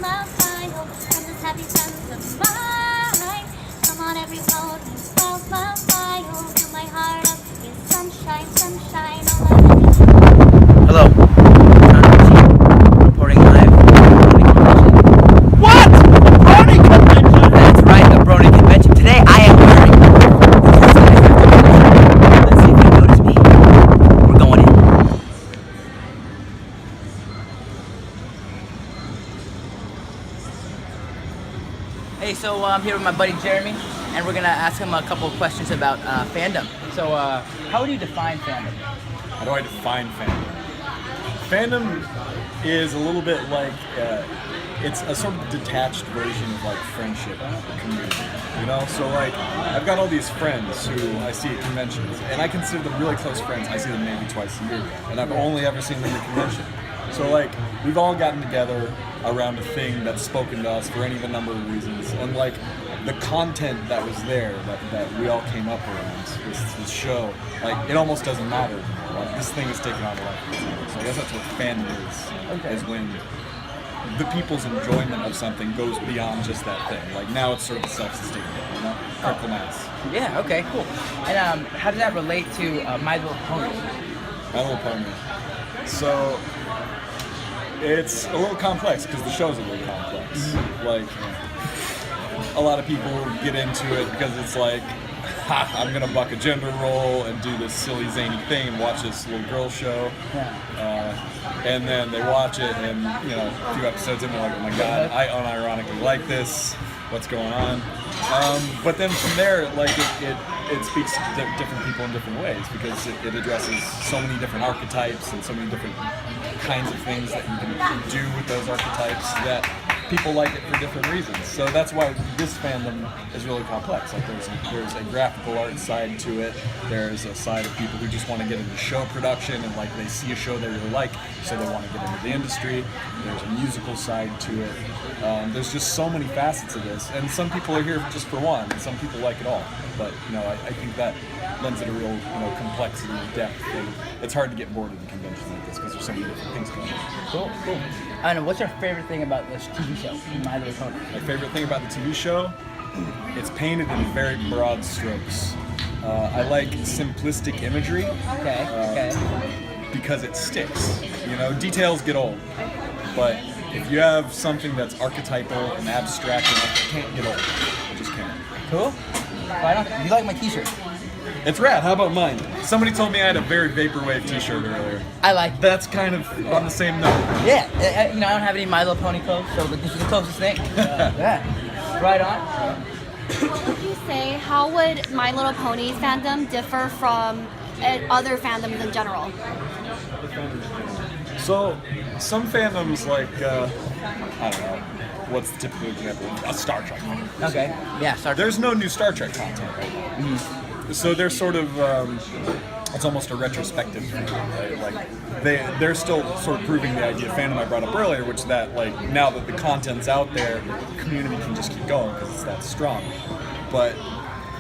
smile from this happy sense of mine. Come on, everyone, smile. Fill my heart up with sunshine. Hello. Reporting live from the Brony convention. What? A Brony convention? That's right, the Brony convention. Today I am wearing Let's see if you notice me. We're going in. Hey, so I'm here with my buddy Jeremy, and we're gonna ask him a couple of questions about fandom. So, how would you define fandom? How do I define fandom? Fandom is a little bit like, it's a sort of detached version of like friendship or community, you know? So like, I've got all these friends who I see at conventions, and I consider them really close friends. I see them maybe twice a year, and I've only ever seen them at convention. So like, we've all gotten together around a thing that's spoken to us for any of a number of reasons, and like, the content that was there, that we all came up around, this show, like, it almost doesn't matter anymore. Like, this thing is taken on a life of its own. So I guess that's what fandom is when the people's enjoyment of something goes beyond just that thing. Like, now it's sort of self-sustaining, you know? Critical mass. Yeah, okay, cool. And how does that relate to My Little Pony? My Little Pony. So, it's a little complex, because the show's a little complex. Mm-hmm. Like, a lot of people get into it because it's like, ha, I'm gonna buck a gender role and do this silly zany thing and watch this little girl show. And then they watch it and, you know, a few episodes in, they're like, oh my god, I unironically like this, what's going on? But then from there, like, it speaks to different people in different ways, because it addresses so many different archetypes and so many different kinds of things that you can do with those archetypes that people like it for different reasons. So that's why this fandom is really complex. Like, there's a graphical art side to it. There's a side of people who just want to get into show production, and like, they see a show they really like, so they want to get into the industry. There's a musical side to it. There's just so many facets of this, and some people are here just for one, and some people like it all. But, you know, I think that lends it a real, you know, complexity and depth, and it's hard to get bored of a convention like this because there's so many different things going on. Cool. And what's your favorite thing about this TV show, My Little Pony? My favorite thing about the TV show, it's painted in very broad strokes. I like simplistic imagery. Okay. Because it sticks. You know, details get old, but if you have something that's archetypal and abstract enough, it can't get old. It just can't. Cool. Why not? You like my t-shirt? It's rad. How about mine? Somebody told me I had a very vaporwave t-shirt earlier. I like it. That's kind of on the same note. Yeah, you know, I don't have any My Little Pony clothes, so this is the closest thing. Yeah. Right on. What would you say, how would My Little Pony fandom differ from other fandoms in general? So, some fandoms like, I don't know, what's the typical example? A Star Trek. Okay. Yeah, Star Trek. There's no new Star Trek content right now. Mm-hmm. So they're sort of, it's almost a retrospective thing, right? Like, they're still sort of proving the idea of fandom I brought up earlier, which is that, like, now that the content's out there, the community can just keep going because it's that strong. But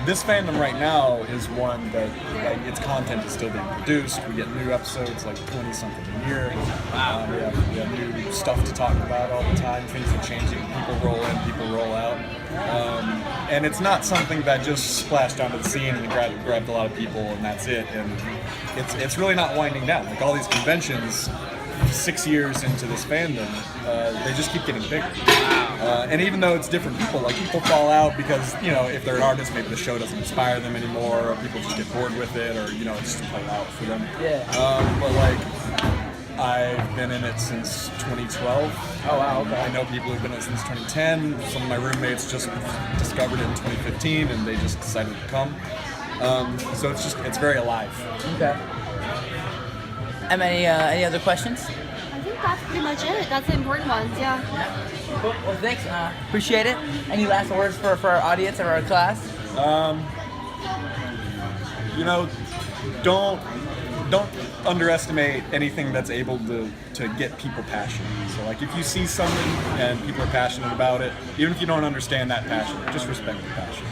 this fandom right now is one that, like, its content is still being produced. We get new episodes, like 20-something a year. Wow. We have new stuff to talk about all the time. Things are changing. People roll in, people roll out. And it's not something that just splashed onto the scene and grabbed a lot of people and that's it. And it's really not winding down. Like, all these conventions, 6 years into this fandom, they just keep getting bigger. And even though it's different people, like, people fall out because, you know, if they're an artist, maybe the show doesn't inspire them anymore, or people just get bored with it, or, you know, it's just a play out for them. Yeah. But like, I've been in it since 2012. Oh wow, okay. I know people who've been in it since 2010. Some of my roommates just discovered it in 2015, and they just decided to come. So it's very alive. Okay. Any other questions? I think that's pretty much it. That's the important ones, yeah. Cool. Well, thanks. Appreciate it. Any last words for our audience or our class? You know, don't underestimate anything that's able to get people passionate. So, like, if you see something and people are passionate about it, even if you don't understand that passion, just respect the passion.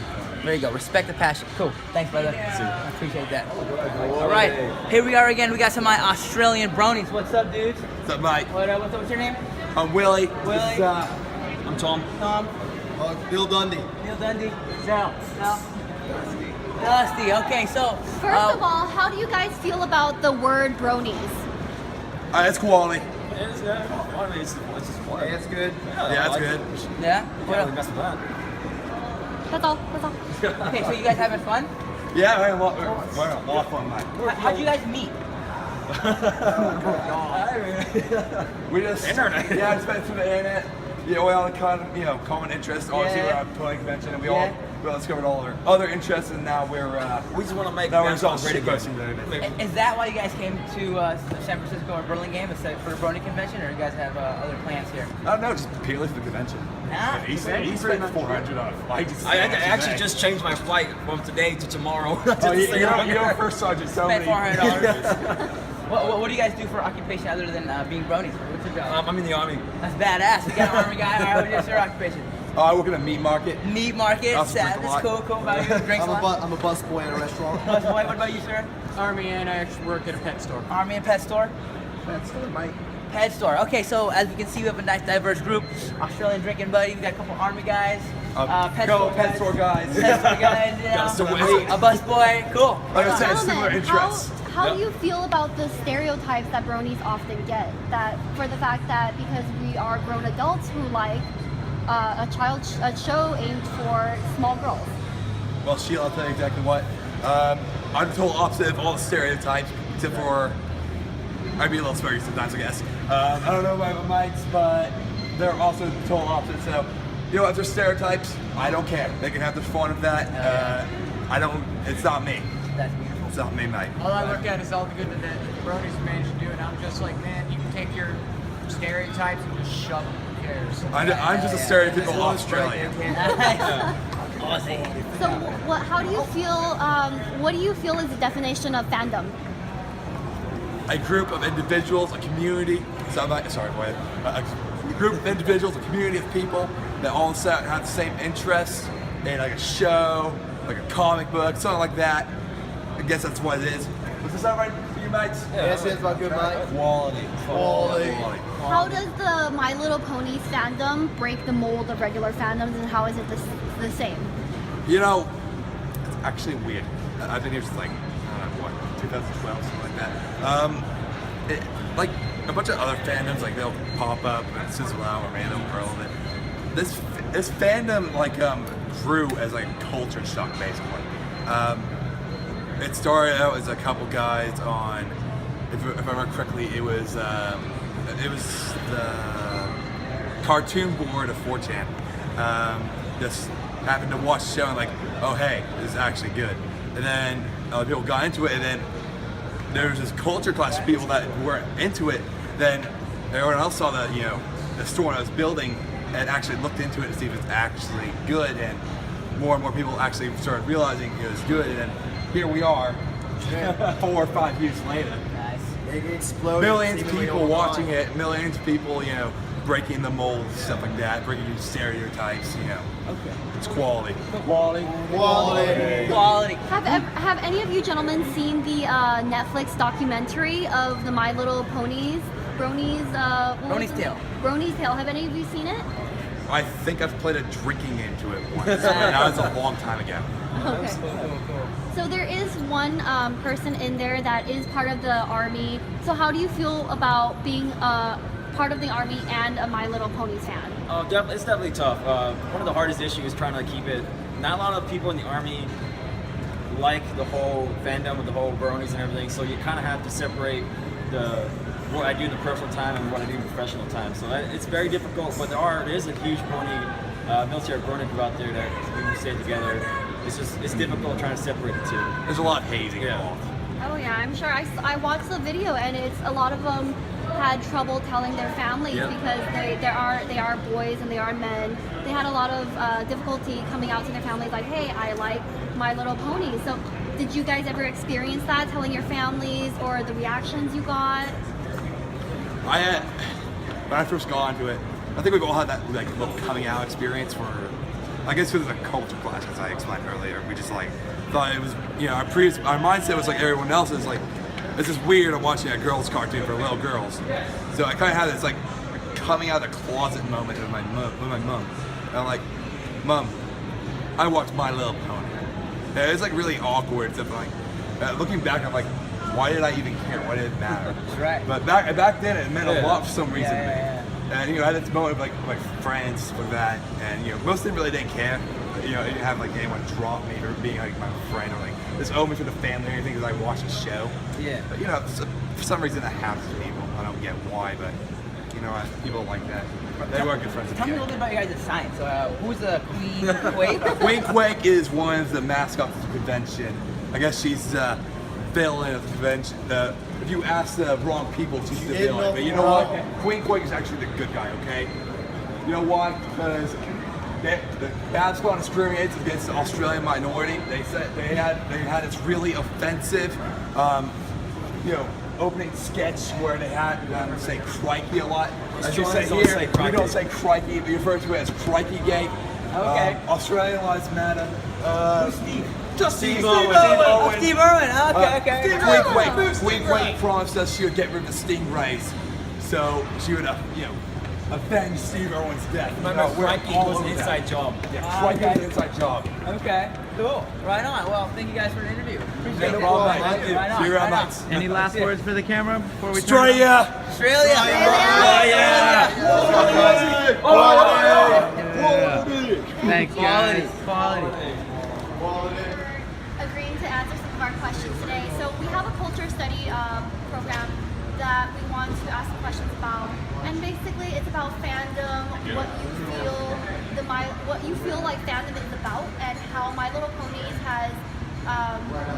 There you go. Respect the passion. Cool. Thanks, brother. See you. I appreciate that. All right. Here we are again. We got some of my Australian bronies. What's up, dudes? What's up, mate? What's your name? I'm Willie. Willie. This is, I'm Tom. Tom? Bill Dundee. Neil Dundee? Zell? No? Dusty. Okay, so... First of all, how do you guys feel about the word bronies? It's quality. It's just fun. It's good. Yeah, it's good. Yeah? Can't What really else? mess with that. That's all. That's all. Okay, so you guys having fun? Yeah, we're a lot of fun, mate. How'd you guys meet? We just Internet. Yeah, I just went through the internet. Yeah, we all kind of common interests. Obviously, Yeah. we're at a pony convention, and we Yeah. all discovered all our other interests, and now we're We just want to make now we're fans just all great shit again. posting the internet. Is that why you guys came to San Francisco or Burlingame instead for the Brony convention, or you guys have other plans here? I don't know, just purely for the convention. Ah, He spent 400 on a flight. I actually just changed my flight from today to tomorrow. Oh, you're first sergeant. So spent many. $400. What do you guys do for occupation other than being bronies? What's your job? I'm in the army. That's badass. You got an army guy. All right, what's your occupation? I work in a meat market. Meat market. Also drink a That's lot. cool. Cool. About you? Drinks a lot. I'm a busboy at a restaurant. Boy, what about you, sir? Army, and I actually work at a pet store. Army and pet store. That's still Mike. Pet store. Okay, so as you can see, we have a nice diverse group. Australian drinking buddy. We got a couple army guys. Pet store guys. Pet store guys. You Gotta know, still a bus boy. Cool. Like I said, similar Gentlemen, interests. how do you feel about the stereotypes that bronies often get? That for the fact that because we are grown adults who like a show aimed for small girls. Well, Sheila, I'll tell you exactly what. I'm the total opposite of all the stereotypes, except for I'd be a little smirky sometimes, I guess. I don't know about my mics, but they're also the total opposite. So, you know, if there's stereotypes, I don't care. They can have their fun with that. I don't. It's not me. That's beautiful. It's not me, mate. All I look at is all the good that the bronies have managed to do, and I'm just like, man, you can take your stereotypes and just shove them. Who cares? I'm just a stereotypical Australian. Aussie. So, how do you feel? What do you feel is the definition of fandom? A group of individuals, a community. A group of individuals, a community of people that all have the same interests in like a show, like a comic book, something like that. I guess that's what it is. Was this sound right for you, mates? Yes, it's about good, Mike. Quality. How does the My Little Ponies fandom break the mold of regular fandoms, and how is it the same? You know, it's actually weird. I've been here since like, I don't know, what, 2012, something like that. Like a bunch of other fandoms, like they'll pop up and sizzle out or random pearl of it. This fandom like grew as like a culture shock basically. It started out as a couple guys on, if I remember correctly, it was the cartoon board of 4chan. Just happened to watch the show and like, oh hey, this is actually good. And then other people got into it, and then there was this culture class of people that were into it. Then everyone else saw the store I was building and actually looked into it to see if it's actually good, and more people actually started realizing it was good, and then here we are 4 or 5 years later. Nice. It exploded. Millions of seemingly people overnight. watching it, millions of people, breaking the mold, stuff like that, breaking new stereotypes, Okay. It's quality. Quality. Quality. Have any of you gentlemen seen the Netflix documentary of the My Little Ponies? Brony's Brony's Tale. Brony's Tale. Have any of you seen it? I think I've played a drinking game to it once, but that was a long time ago. Okay. So there is one person in there that is part of the army. So how do you feel about being part of the army and a My Little Ponies fan? It's definitely tough. One of the hardest issues is trying to keep it. Not a lot of people in the army like the whole fandom with the whole bronies and everything, so you kind of have to separate what I do in the personal time and what I do in professional time. So it's very difficult, but there is a huge military brony group out there that we stay together. It's difficult trying to separate the two. There's a lot of hazing involved. Oh yeah, I'm sure. I watched the video, and it's a lot of them had trouble telling their families because they are boys and they are men. They had a lot of difficulty coming out to their families like, hey, I like My Little Pony. So did you guys ever experience that, telling your families, or the reactions you got? When I first got into it, I think we've all had that like little coming out experience where, I guess because of the culture clash, as I explained earlier, we just like thought it was, our mindset was like everyone else's, like this is weird. I'm watching a girls' cartoon for little girls, so I kind of had this like coming out of the closet moment with my mom. And I'm like, Mom, I watched My Little Pony. And it's like really awkward stuff. Like, looking back, I'm like, why did I even care? Why did it matter? Right. But back then, it meant a lot for some reason. Yeah. And I had this moment with like friends with that, and most of them really didn't care. I didn't have like anyone drop me or being like my friend or like this open for the family or anything because I watched the show. Yeah. But for some reason that happens to people. I don't get why, but people like that. But they were good friends. Tell me a little bit about your guys' sign. So who's the Queen Quake? Queen Quake is one of the mascots of the convention. I guess she's villain of the convention. If you ask the wrong people, she's the villain. But you know what? Queen Quake is actually the good guy, okay? You know why? Because the bad squad discriminates against the Australian minority. They said they had this really offensive, opening sketch where they had them say crikey a lot. As you say here, we don't say crikey, we refer to it as crikey gate. Okay. Australian lives matter. Who's Steve? Just Steve Owen. Owen. Steve Irwin. Okay. Queen Quake promised us she would get rid of the stingrays, so she would, avenge Steve Irwin's death. Remember, Crikey was an inside job. Yeah, Crikey was an inside job. Okay. Cool. Right on. Well, thank you guys for the interview. Appreciate it. No problem, mate. Right on. See you around, Right on. mates. Any last words for the camera before we turn it off? Australia! Thanks, guys. Quality. Agreeing to answer some of our questions today. So we have a culture study program that we want to ask questions about, and basically it's about fandom, what you feel like fandom is about, and how My Little Ponies has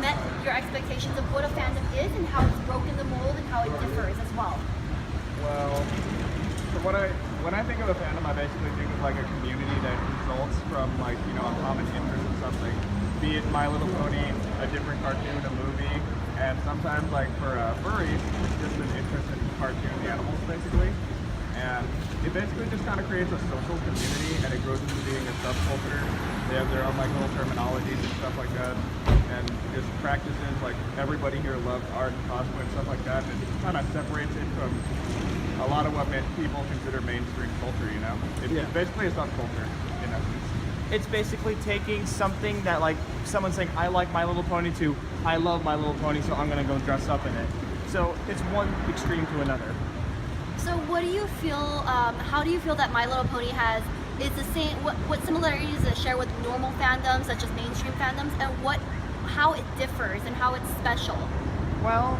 met your expectations of what a fandom is, and how it's broken the mold, and how it differs as well. Well, when I think of a fandom, I basically think of like a community that results from like a common interest in something. Be it My Little Pony, a different cartoon, a movie, and sometimes like for furries, it's just an interest in cartoon animals basically. And it basically just kind of creates a social community, and it grows into being a subculture. They have their own like little terminologies and stuff like that, and just practices like everybody here loves art and cosplay and stuff like that. And it just kind of separates it from a lot of what people consider mainstream culture. It's basically a subculture in essence. It's basically taking something that like someone saying, I like My Little Pony to, I love My Little Pony, so I'm gonna go dress up in it. So it's one extreme to another. So what do you feel, how do you feel that My Little Pony is the same, what similarities does it share with normal fandoms, such as mainstream fandoms, and how it differs and how it's special? Well,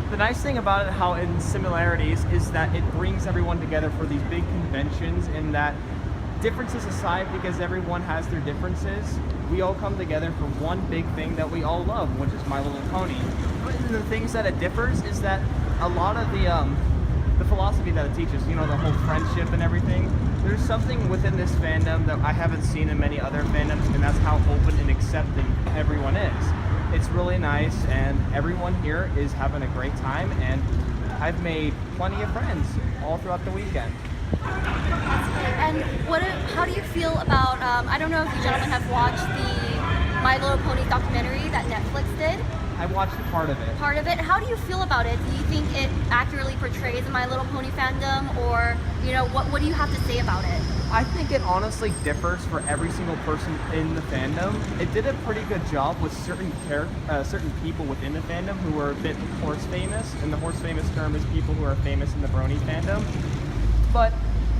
the nice thing about it, how in similarities, is that it brings everyone together for these big conventions, in that differences aside, because everyone has their differences, we all come together for one big thing that we all love, which is My Little Pony. But the things that it differs is that a lot of the philosophy that it teaches, the whole friendship and everything, there's something within this fandom that I haven't seen in many other fandoms, and that's how open and accepting everyone is. It's really nice, and everyone here is having a great time, and I've made plenty of friends all throughout the weekend. And how do you feel about, I don't know if you gentlemen have watched the My Little Pony documentary that Netflix did? I watched part of it. Part of it. How do you feel about it? Do you think it accurately portrays the My Little Pony fandom, or what do you have to say about it? I think it honestly differs for every single person in the fandom. It did a pretty good job with certain people within the fandom who were a bit horse famous, and the horse famous term is people who are famous in the Brony fandom. But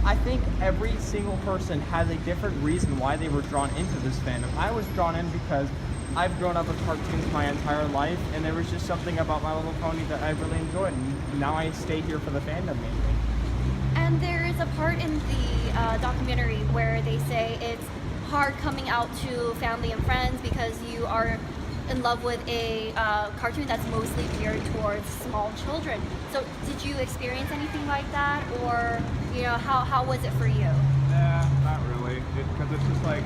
I think every single person has a different reason why they were drawn into this fandom. I was drawn in because I've grown up with cartoons my entire life, and there was just something about My Little Pony that I really enjoyed, and now I stay here for the fandom mainly. And there is a part in the documentary where they say it's hard coming out to family and friends because you are in love with a cartoon that's mostly geared towards small children. So did you experience anything like that, or how was it for you? Nah, not really. Because it's just like,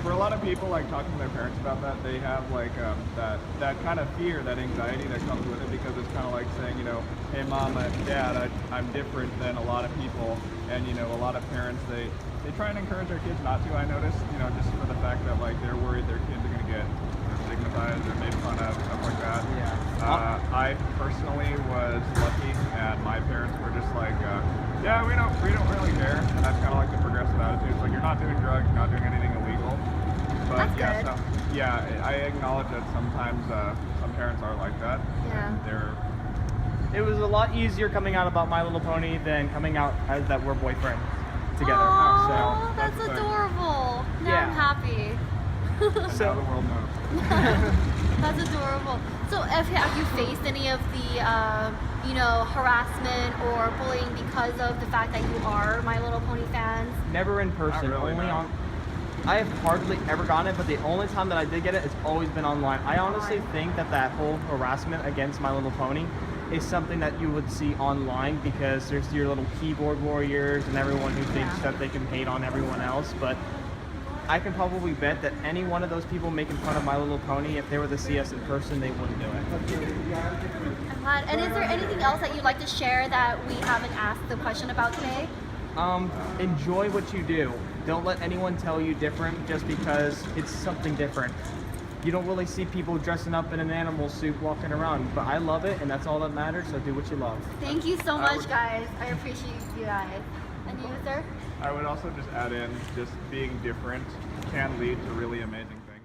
for a lot of people, like talking to their parents about that, they have like that kind of fear, that anxiety that comes with it, because it's kind of like saying, hey mom and dad, I'm different than a lot of people, and a lot of parents, they try and encourage their kids not to, I noticed, just for the fact that like they're worried their kids are gonna get stigmatized or made fun of, stuff like that. Yeah. I personally was lucky, and my parents were just like, Yeah, we don't really care, and that's kind of like the progressive attitude. It's like you're not doing drugs, you're not doing anything illegal. But That's yeah, good. I acknowledge that sometimes some parents are like that. Yeah. And they're It was a lot easier coming out about My Little Pony than coming out as that we're boyfriends together. Oh, that's that's the thing. adorable. Now Yeah. I'm happy. and now the world knows. That's adorable. So, have you faced any of the, harassment or bullying because of the fact that you are My Little Pony fans? Never in person, really, only no. on. I have hardly ever gotten it, but the only time that I did get it, it's always been online. I honestly think that whole harassment against My Little Pony is something that you would see online because there's your little keyboard warriors and everyone who thinks that they can hate on everyone else. But I can probably bet that any one of those people making fun of My Little Pony, if they were to see us in person, they wouldn't do it. I'm glad. And is there anything else that you'd like to share that we haven't asked the question about today? Enjoy what you do. Don't let anyone tell you different just because it's something different. You don't really see people dressing up in an animal suit walking around, but I love it and that's all that matters, so do what you love. Thank you so much, guys. I appreciate you guys. And you, sir? I would also just add in, just being different can lead to really amazing things.